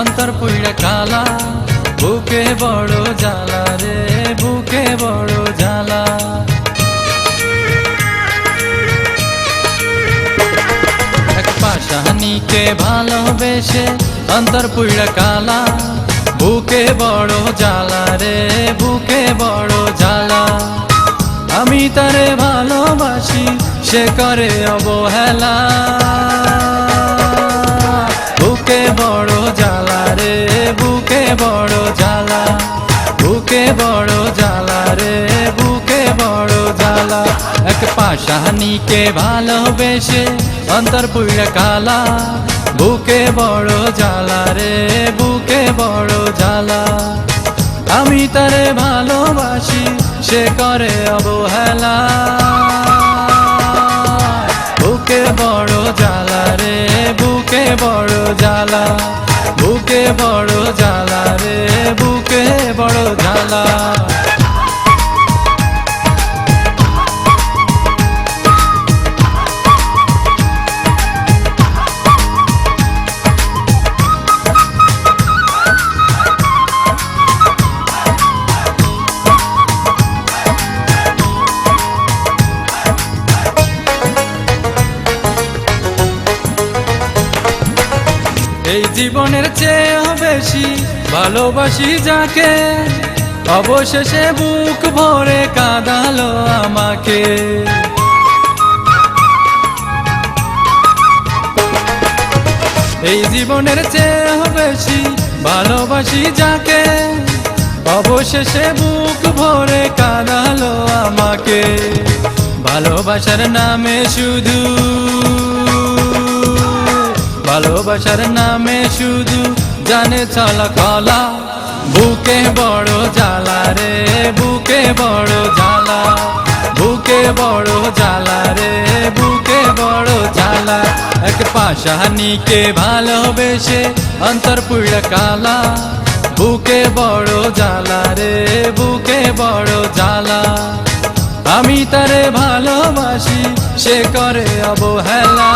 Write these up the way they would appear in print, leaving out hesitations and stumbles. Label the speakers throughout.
Speaker 1: অন্তর পুইড়া কালা, বুকে বড় জ্বালা রে, বুকে বড় জ্বালা। এক পাশানিকে ভালোবেসে অন্তর পুইড়া কালা, বুকে বড় জ্বালা রে, বুকে বড় জ্বালা। আমি তারে ভালোবাসি, সে করে অবহেলা, বুকে বড় জ্বালা রে, বুকে বড় জ্বালা, বুকে বড় জ্বালা রে, বুকে বড় জ্বালা। এক পাশানিকে ভালোবেসে অন্তর পুইড়া কালা, বুকে বড় জ্বালা রে, বুকে বড় জ্বালা। আমি তারে ভালোবাসি, সে করে অবহেলা, বুকে বড় জ্বালা রে, বুকে বড় জ্বালা, বুকে বড় জ্বালা রে, বুকে বড় জ্বালা। এই জীবনের চেয়েও বেশি ভালোবাসি যাকে, অবশেষে বুক ভরে কাঁদালো আমাকে। এই জীবনের চেয়েও বেশি ভালোবাসি যাকে, অবশেষে বুক ভরে কাঁদালো আমাকে। ভালোবাসার নামে শুধু, ভালোবাসার নামে শুধু জানে চলা কলা, বুকে বড় জ্বালা রে, বুকে বড় জ্বালা, বুকে বড় জ্বালা রে, বুকে বড় জ্বালা। এক পাশানিকে ভালোবেসে অন্তর পুইড়া কালা, বুকে বড় জ্বালা রে, বুকে বড় জ্বালা। আমি তারে ভালোবাসি, সে করে অবহেলা,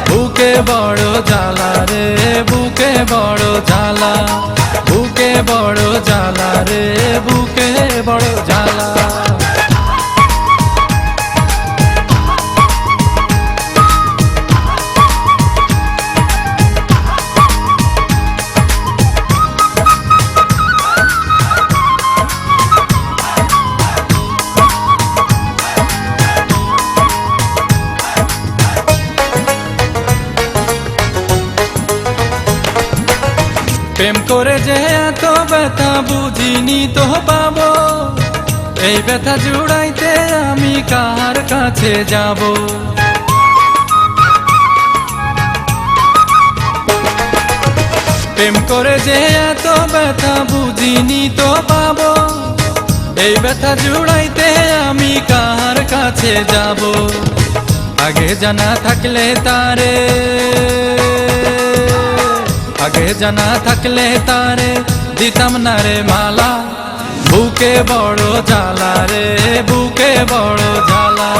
Speaker 1: বুকে বড় জ্বালা রে, বুকে বড় জ্বালা, বুকে বড় জ্বালা রে, বুকে বড় জ্বালা। প্রেম করে যে এত ব্যথা বুঝিনি তো পাবো, এই ব্যথা জুড়াইতে আমি কার কাছে যাব। প্রেম করে যে এত ব্যথা বুঝিনি তো পাবো, এই ব্যথা জুড়াইতে আমি কার কাছে যাব। আগে জানা থাকলে তারে, আগে জানা থাকলে তারে দিতাম না রে মালা, বুকে বড় জ্বালা রে, বুকে বড় জ্বালা,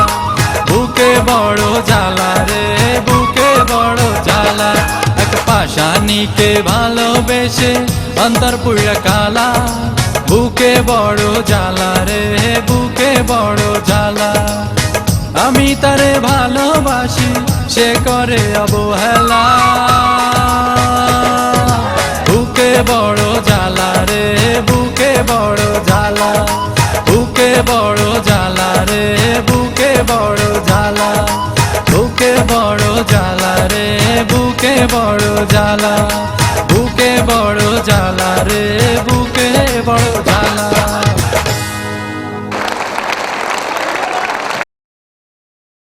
Speaker 1: বুকে বড় জ্বালা রে, বুকে বড় জ্বালা। এক পাশানিকে ভালোবেসে অন্তর পুইড়া কালা, বুকে বড় জ্বালা রে, বুকে বড় জ্বালা। আমি তারে ভালোবাসি, সে করে অবহেলা, বুকে বড় জ্বালা রে, বুকে বড় জ্বালা, বুকে বড় জ্বালা রে, বুকে বড় জ্বালা, বুকে বড় জ্বালা রে, বুকে বড় জ্বালা, বুকে বড় জ্বালা রে, বুকে বড় জ্বালা।